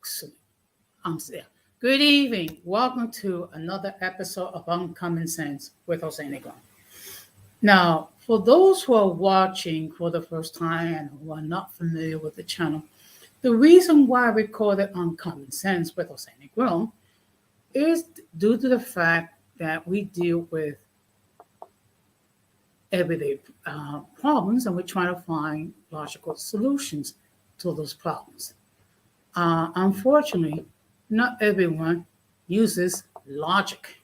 Yeah. Good evening. Welcome to another episode of Uncommon Sense with Jose Negron. Now, for those who are watching for the first time and who are not familiar with the channel, the reason why we call it Uncommon Sense with Jose Negron is due to the fact that we deal with everyday problems and we're trying to find logical solutions to those problems. Unfortunately, not everyone uses logic.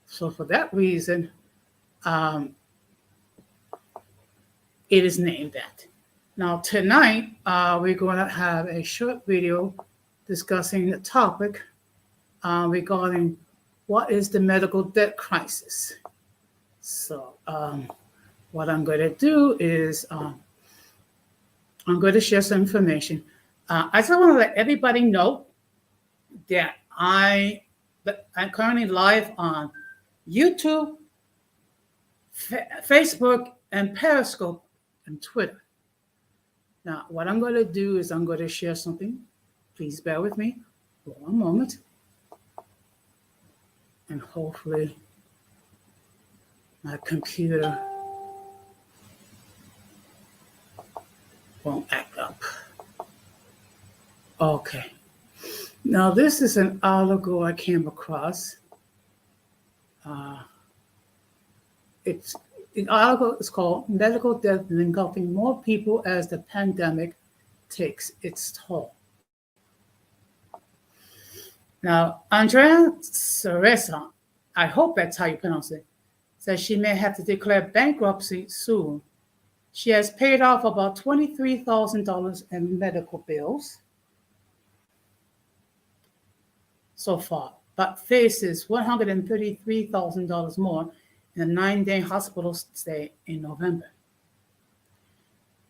So for that reason, um, it is named that. Now tonight, we're going to have a short video discussing the topic regarding what is the medical debt crisis. So what I'm going to do is I'm going to share some information. I just want to let everybody know that I'm currently live on YouTube, Facebook, and Periscope, and Twitter. Now, what I'm going to do is I'm going to share something. Please bear with me for one moment. And hopefully my computer won't act up. Okay. Now, this is an article I came across. The article is called Medical Death Engulfing More People as the Pandemic Takes Its Toll. Now, Andrea Ceresa, I hope that's how you pronounce it, says she may have to declare bankruptcy soon. She has paid off about $23,000 in medical bills so far, but faces $133,000 more in a 9-day hospital stay in November.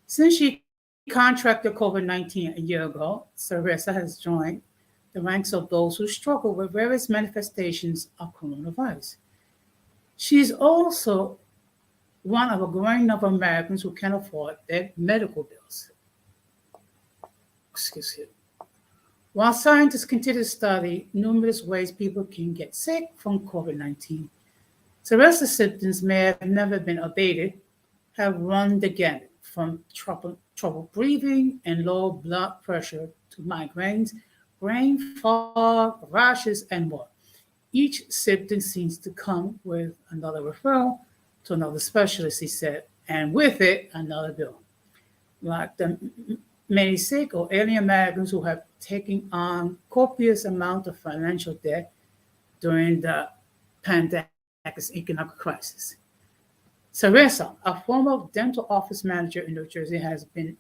Since she contracted COVID-19 a year ago, Ceresa has joined the ranks of those who struggle with various manifestations of coronavirus. She's also one of a growing number of Americans who can't afford their medical bills. Excuse me. While scientists continue to study numerous ways people can get sick from COVID-19, Ceresa's symptoms may have never been abated, have run the gamut from trouble breathing and low blood pressure to migraines, brain fog, rashes, and more. Each symptom seems to come with another referral to another specialist, he said, and with it, another bill. Like the many sick or alien Americans who have taken on copious amount of financial debt during the pandemic's economic crisis. Ceresa, a former dental office manager in New Jersey, hasn't been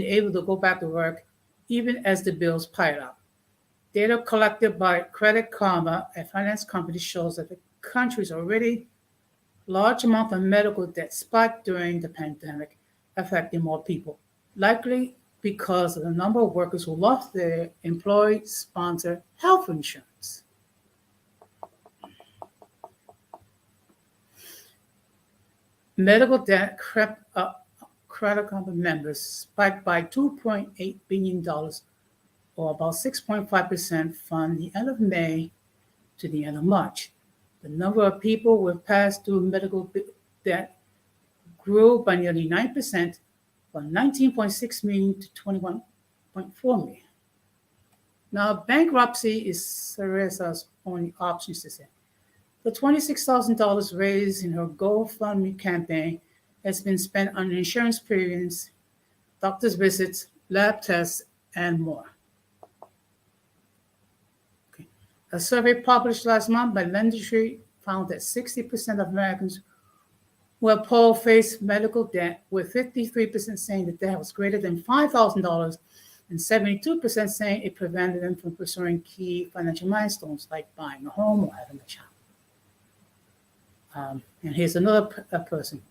able to go back to work even as the bills pile up. Data collected by Credit Karma, a finance company, shows that the country's already large amount of medical debt spiked during the pandemic, affecting more people, likely because of the number of workers who lost their employee-sponsored health insurance. Medical debt crept up. Credit Karma members spiked by $2.8 billion, or about 6.5% from the end of May to the end of March. The number of people with past due medical debt grew by nearly 9%, from 19.6 million to 21.4 million. Now, bankruptcy is Ceresa's only option, she said. The $26,000 raised in her GoFundMe campaign has been spent on insurance premiums, doctor's visits, lab tests, and more. Okay. A survey published last month by LendingTree found that 60% of Americans who were polled faced medical debt, with 53% saying the debt was greater than $5,000 and 72% saying it prevented them from pursuing key financial milestones like buying a home or having a child. And here's another person.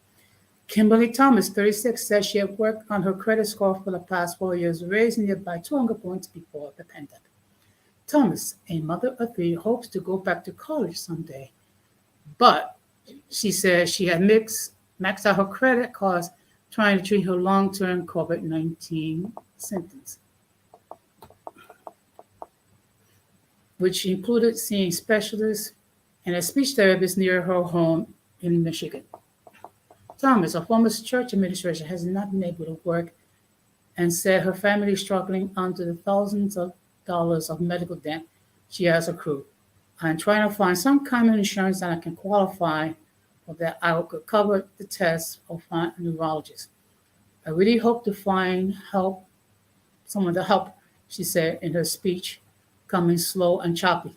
Kimberly Thomas, 36, says she had worked on her credit score for the past 4 years, raising it by 200 points before the pandemic. Thomas, a mother of 3, hopes to go back to college someday, but she says she had maxed out her credit cards trying to treat her long-term COVID-19 symptoms. which included seeing specialists and a speech therapist near her home in Michigan. Thomas, a former church administrator, has not been able to work and said her family is struggling under the thousands of dollars of medical debt she has accrued. I'm trying to find some kind of insurance that I can qualify for that I could cover the test or find a neurologist. I really hope to find someone to help, she said in her speech, coming slow and choppy.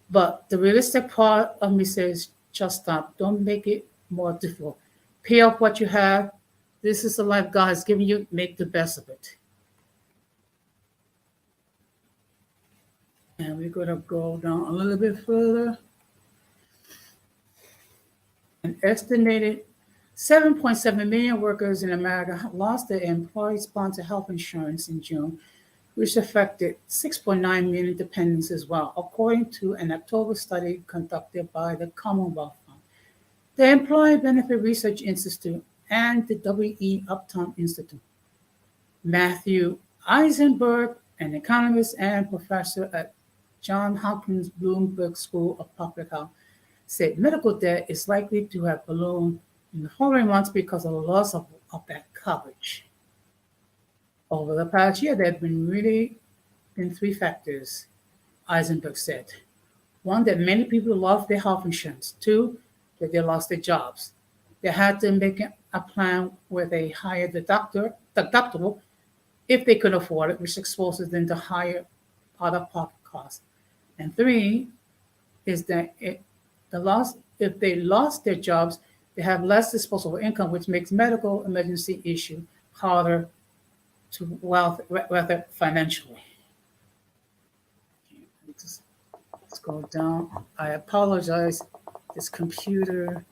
But the realistic part of me says, just stop. Don't make it more difficult. Pay off what you have. This is the life God has given you. Make the best of it. And we're going to go down a little bit further. An estimated 7.7 million workers in America lost their employee-sponsored health insurance in June, which affected 6.9 million dependents as well, according to an October study conducted by the Commonwealth Fund, the Employee Benefit Research Institute, and the W.E. Upton Institute. Matthew Eisenberg, an economist and professor at Johns Hopkins Bloomberg School of Public Health, said medical debt is likely to have ballooned in the following months because of the loss of that coverage. Over the past year, there have been three factors, Eisenberg said. One, that many people lost their health insurance. Two, that they lost their jobs. They had to make a plan with a higher deductible if they could afford it, which exposes them to higher out-of-pocket costs. And three is that if they lost their jobs, they have less disposable income, which makes medical emergency issue harder to weather financially. Let's go down. I apologize. This computer.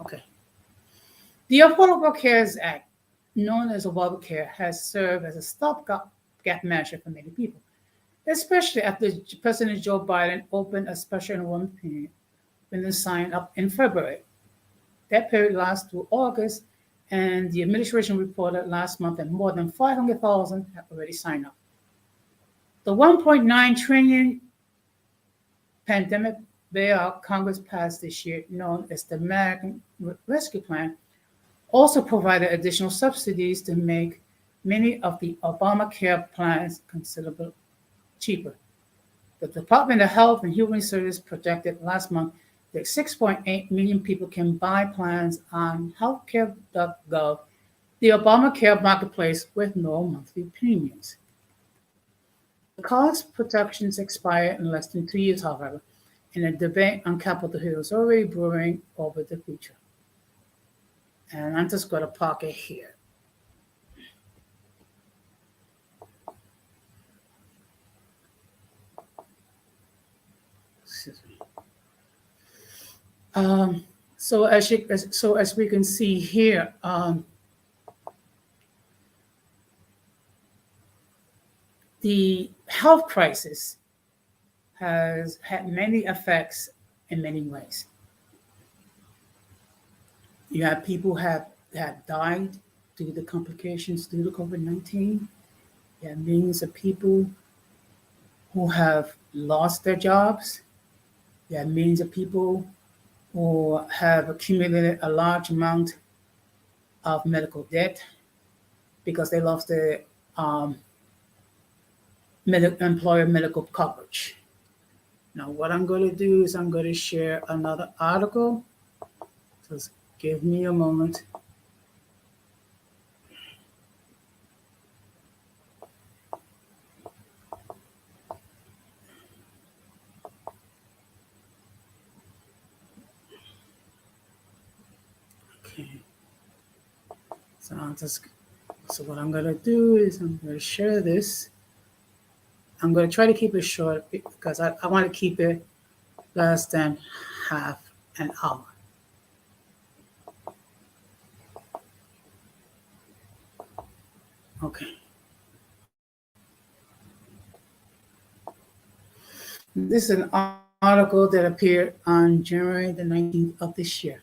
Okay. The Affordable Cares Act, known as Obamacare, has served as a stopgap measure for many people, especially after President Joe Biden opened a special enrollment period when they signed up in February. That period lasts through August, and the administration reported last month that more than 500,000 have already signed up. The $1.9 trillion pandemic bailout Congress passed this year, known as the American Rescue Plan, also provided additional subsidies to make many of the Obamacare plans considerably cheaper. The Department of Health and Human Services projected last month that 6.8 million people can buy plans on healthcare.gov, the Obamacare marketplace, with no monthly premiums. The cost protections expire in less than 2 years, however, and a debate on Capitol Hill is already brewing over the future. And I'm just going to park it here. Excuse me. So as we can see here, the health crisis has had many effects in many ways. You have people have died due to complications due to COVID-19. You have millions of people who have lost their jobs. You have millions of people who have accumulated a large amount of medical debt because they lost their employer medical coverage. Now, what I'm going to do is I'm going to share another article. Just give me a moment. Okay. So what I'm going to do is I'm going to share this. I'm going to try to keep it short because I want to keep it less than half an hour. Okay. This is an article that appeared on January the 19th of this year.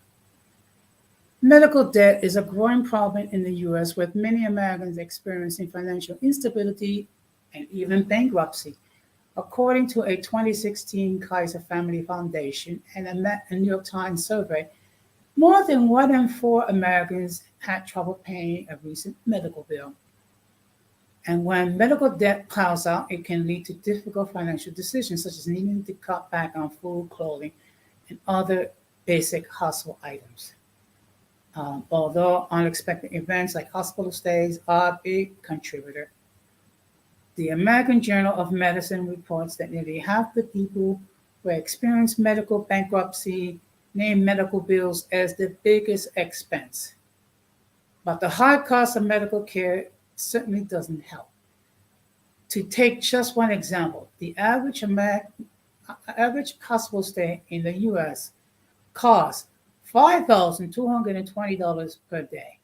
Medical debt is a growing problem in the U.S., with many Americans experiencing financial instability and even bankruptcy. According to a 2016 Kaiser Family Foundation and a New York Times survey, more than 1 in 4 Americans had trouble paying a recent medical bill. And when medical debt piles up, it can lead to difficult financial decisions, such as needing to cut back on food, clothing, and other basic household items. Although unexpected events like hospital stays are a big contributor, the American Journal of Medicine reports that nearly half the people who experience medical bankruptcy name medical bills as the biggest expense. But the high cost of medical care certainly doesn't help. To take just one example, the average hospital stay in the US costs $5,220 per day,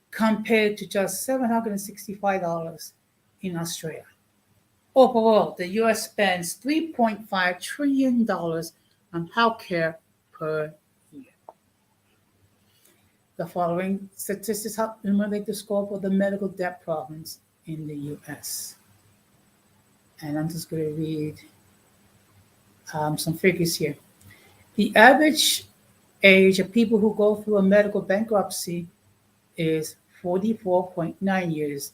compared to just $765 in Australia. Overall, the US spends $3.5 trillion on healthcare per year. The following statistics help illuminate the scope of the medical debt problems in the US. And I'm just going to read some figures here. The average age of people who go through a medical bankruptcy is 44.9 years.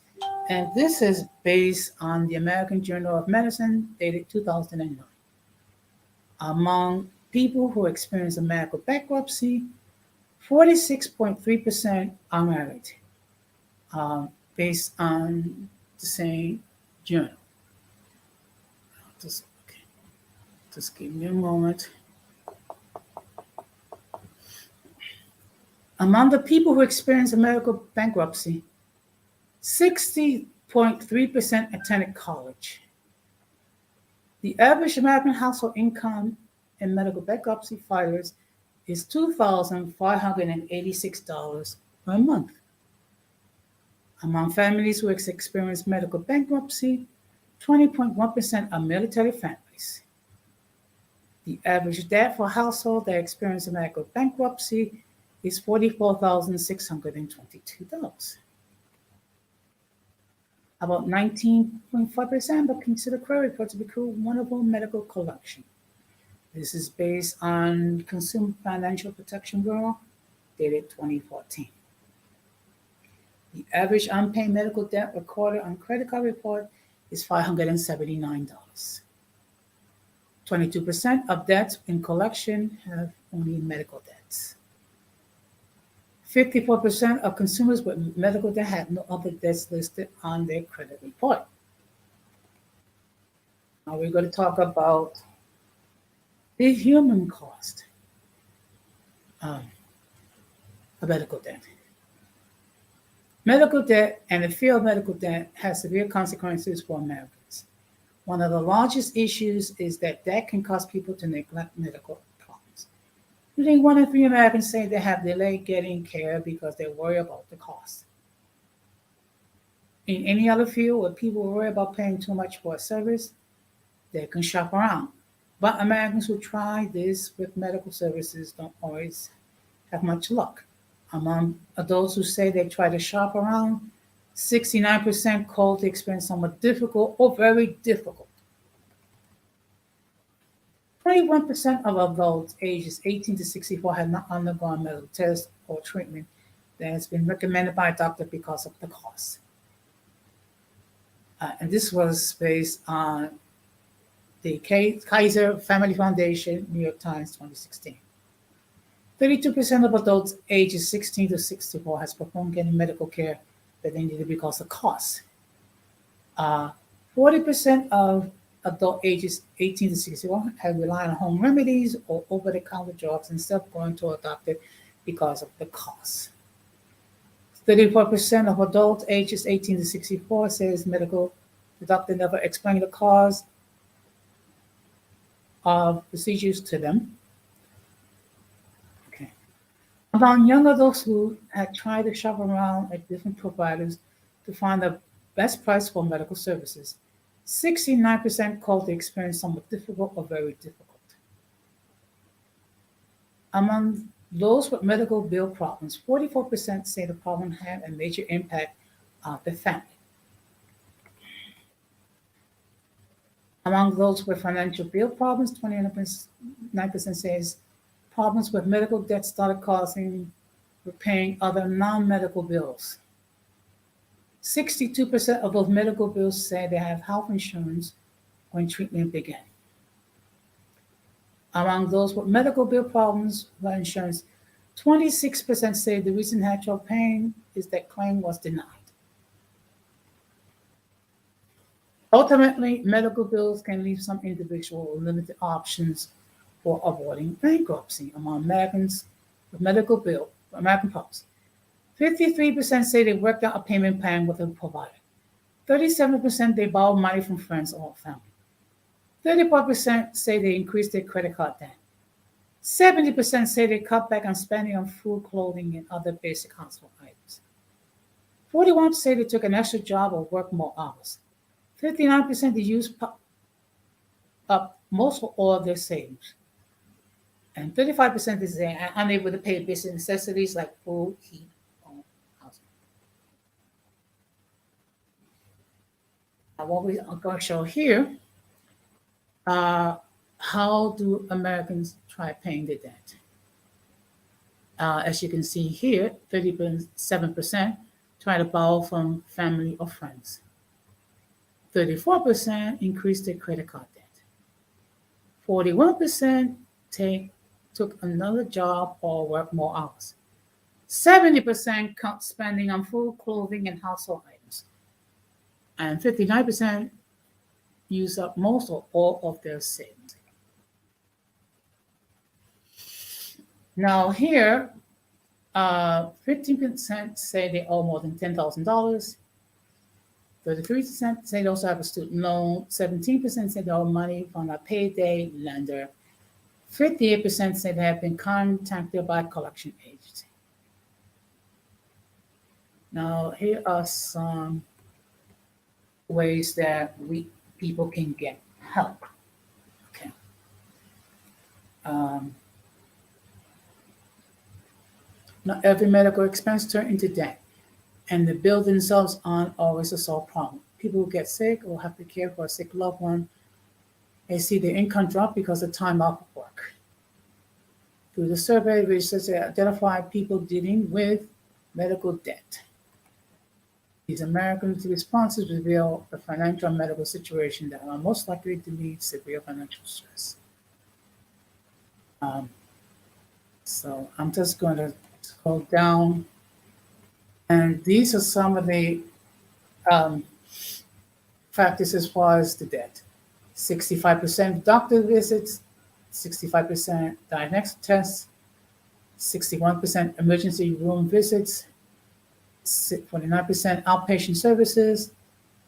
And this is based on the American Journal of Medicine, dated 2009. Among people who experience a medical bankruptcy, 46.3% are married, based on the same journal. Just give me a moment. Among the people who experience a medical bankruptcy, 60.3% attended college. The average American household income in medical bankruptcy filers is $2,586 per month. Among families who experience medical bankruptcy, 20.1% are military families. The average debt for a household that experiences medical bankruptcy is $44,622. About 19.5% of consider credit report to be vulnerable medical collection. This is based on Consumer Financial Protection Bureau, dated 2014. The average unpaid medical debt recorded on credit card report is $579. 22% of debts in collection have only medical debts. 54% of consumers with medical debt have no other debts listed on their credit report. Now we're going to talk about the human cost of medical debt. Medical debt and the fear of medical debt has severe consequences for Americans. One of the largest issues is that debt can cause people to neglect medical problems. Nearly 1 in 3 Americans say they have delayed getting care because they worry about the cost. In any other field where people worry about paying too much for a service, they can shop around. But Americans who try this with medical services don't always have much luck. Among those who say they try to shop around, 69% call the experience somewhat difficult or very difficult. 21% of adults ages 18 to 64 have not undergone medical tests or treatment that has been recommended by a doctor because of the cost. And this was based on the Kaiser Family Foundation, New York Times, 2016. 32% of adults ages 16 to 64 has performed getting medical care that they needed because of cost. 40% of adult ages 18 to 61 have relied on home remedies or over-the-counter drugs instead of going to a doctor because of the cost. 34% of adults ages 18 to 64 says the doctor never explained the cause of procedures to them. Among young adults who had tried to shop around at different providers to find the best price for medical services, 69% called the experience somewhat difficult or very difficult. Among those with medical bill problems, 44% say the problem had a major impact on the family. Among those with financial bill problems, 29% says problems with medical debt started causing repaying other non-medical bills. 62% of those medical bills say they have health insurance when treatment began. Among those with medical bill problems with insurance, 26% say the reason had trouble paying is that claim was denied. Ultimately, medical bills can leave some individuals with limited options for avoiding bankruptcy. Among Americans with American problems, 53% say they worked out a payment plan with a provider. 37% they borrowed money from friends or family. 34% say they increased their credit card debt. 70% say they cut back on spending on food, clothing, and other basic household items. 41% say they took an extra job or worked more hours. 59% they used up most or all of their savings. And 35% is unable to pay basic necessities like food, heat, or housing. Now, what we are going to show here, how do Americans try paying their debt? As you can see here, 37% try to borrow from family or friends. 34% increased their credit card debt. 41% took another job or worked more hours. 70% cut spending on food, clothing, and household items. And 59% used up most or all of their savings. Now here, 15% say they owe more than $10,000. 33% say they also have a student loan. 17% say they owe money from a payday lender. 58% say they have been contacted by a collection agency. Now, here are some ways that people can get help. Okay. Not every medical expense turns into debt, and the bills themselves aren't always a solved problem. People who get sick or have to care for a sick loved one, they see their income drop because of time off of work. Through the survey, researchers identified people dealing with medical debt. These Americans' responses reveal the financial and medical situation that are most likely to lead severe financial stress. So I'm just going to scroll down, and these are some of the factors as far as the debt. 65% doctor visits, 65% diagnostic tests, 61% emergency room visits, 49% outpatient services,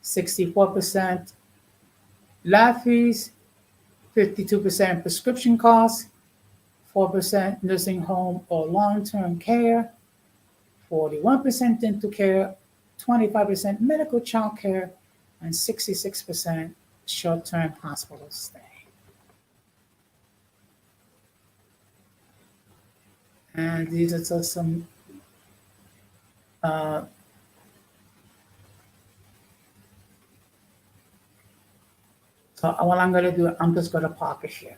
64% lab fees, 52% prescription costs, 4% nursing home or long-term care, 41% dental care, 25% medical child care, and 66% short-term hospital stay. And these are just some so what I'm going to do, I'm just going to park it here.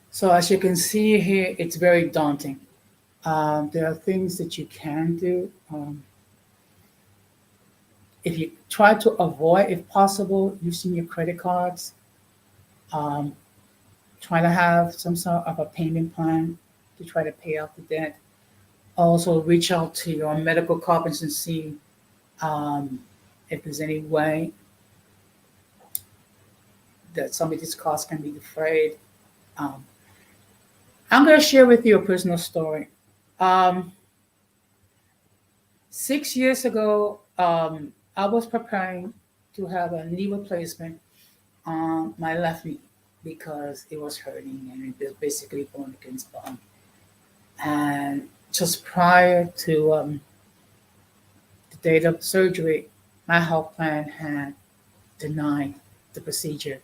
So as you can see here, it's very daunting. There are things that you can do. If you try to avoid, if possible, using your credit cards, try to have some sort of a payment plan to try to pay off the debt. Also, reach out to your medical companies and see if there's any way that some of these costs can be defrayed. I'm going to share with you a personal story. 6 years ago, I was preparing to have a knee replacement on my left knee because it was hurting and it was basically bone against bone. And just prior to the date of the surgery, my health plan had denied the procedure,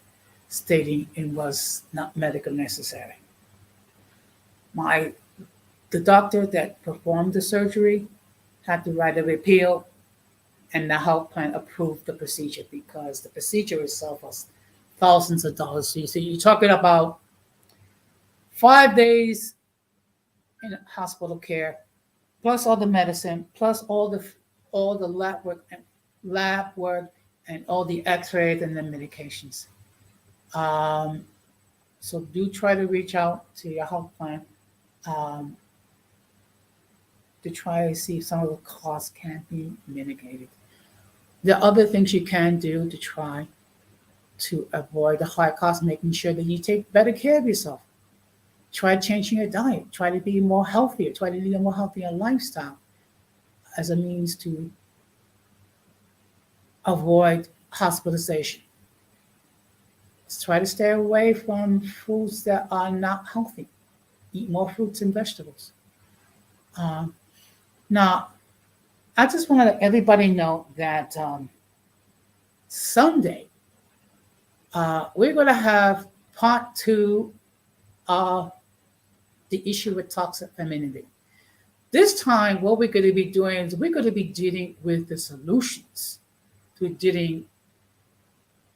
stating it was not medically necessary. The doctor that performed the surgery had to write a repeal, and the health plan approved the procedure because the procedure itself was thousands of dollars. So you're talking about 5 days in hospital care, plus all the medicine, plus all the lab work and all the X-rays and the medications. Um, so do try to reach out to your health plan um, to try to see if some of the costs can be mitigated. The other things you can do to try to avoid the high cost, making sure that you take better care of yourself. Try changing your diet. Try to be more healthier. Try to lead a more healthier lifestyle as a means to avoid hospitalization. Let's try to stay away from foods that are not healthy. Eat more fruits and vegetables. Um, Now, I just want to let everybody know that Sunday we're going to have part two of the issue with toxic femininity. This time, what we're going to be doing is we're going to be dealing with the solutions to dealing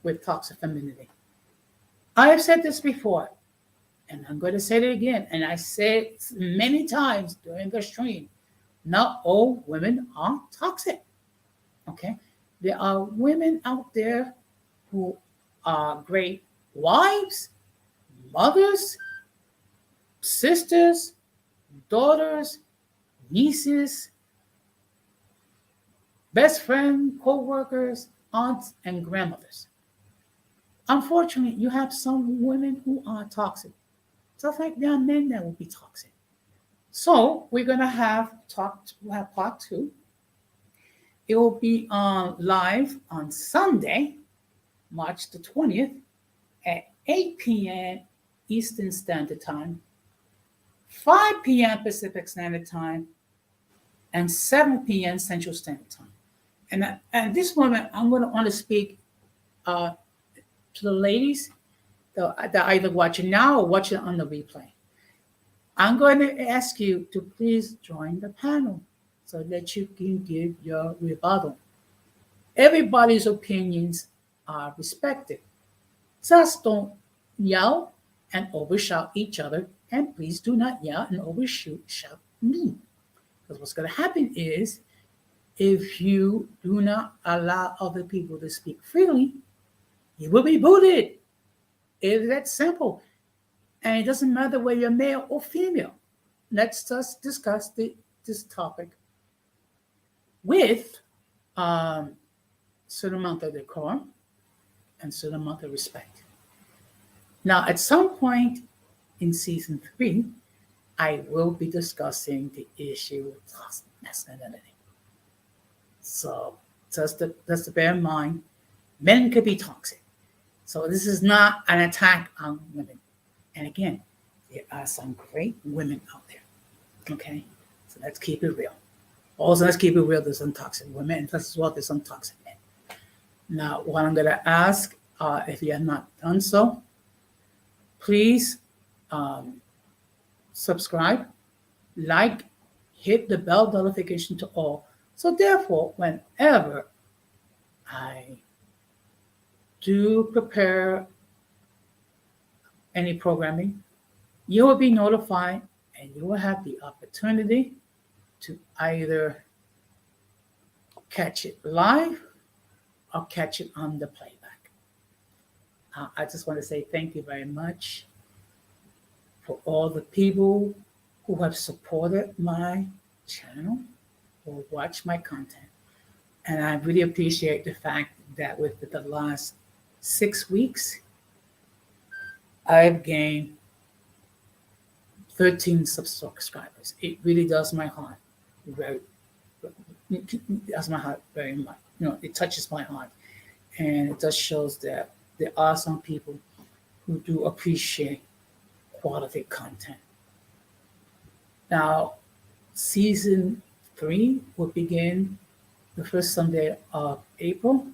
with toxic femininity. I have said this before, and I'm going to say it again, and I said it many times during the stream. Not all women are toxic. Okay? There are women out there who are great wives, mothers, sisters, daughters, nieces, best friends, co-workers, aunts, and grandmothers. Unfortunately, you have some women who are toxic. Just like there are men that will be toxic. So we're gonna we'll have part two. It will be on live on Sunday, March the 20th at 8 p.m. Eastern Standard Time, 5 p.m. Pacific Standard Time, and 7 p.m. Central Standard Time. And at this moment, I'm going to want to speak to the ladies that are either watching now or watching on the replay. I'm going to ask you to please join the panel so that you can give your rebuttal. Everybody's opinions are respected. Just don't yell and overshout each other, and please do not yell and shout me. Because what's going to happen is if you do not allow other people to speak freely, you will be booted. It's that simple. And it doesn't matter whether you're male or female. Let's just discuss this topic with certain amount of decorum and certain amount of respect. Now, at some point in season 3, I will be discussing the issue of toxic masculinity. So just to bear in mind, men could be toxic. So this is not an attack on women. And again, there are some great women out there. Okay? So let's keep it real. Also, let's keep it real. There's some toxic women, and as well, there's some toxic men. Now, what I'm going to ask, if you have not done so, please subscribe, like, hit the bell notification to all. So therefore, whenever I do prepare any programming, you will be notified and you will have the opportunity to either catch it live or catch it on the playback. I just want to say thank you very much for all the people who have supported my channel or watched my content. And I really appreciate the fact that with the last 6 weeks, I've gained 13 subscribers. It really does my heart very, it does my heart very much. It touches my heart. And it just shows that there are some people who do appreciate quality content. Now, season 3 will begin the first Sunday of April.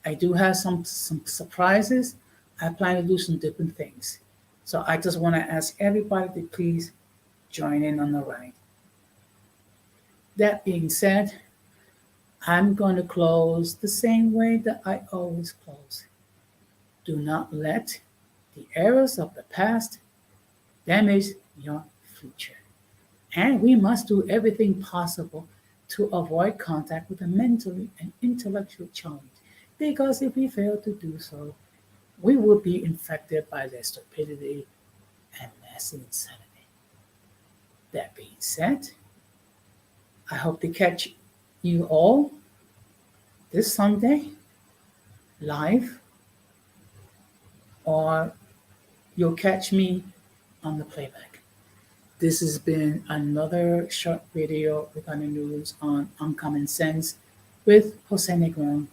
I do have some surprises. I plan to do some different things. So I just want to ask everybody to please join in on the ride. That being said, I'm going to close the same way that I always close. Do not let the errors of the past damage your future. And we must do everything possible to avoid contact with a mentally and intellectually challenged. Because if we fail to do so, we will be infected by their stupidity and mass insanity. That being said, I hope to catch you all this Sunday live, or you'll catch me on the playback. This has been another short video regarding news on Uncommon Sense with Jose Negron.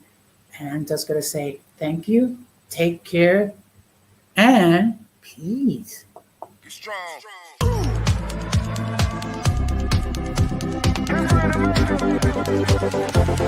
And I'm just going to say thank you, take care, and peace. Strong.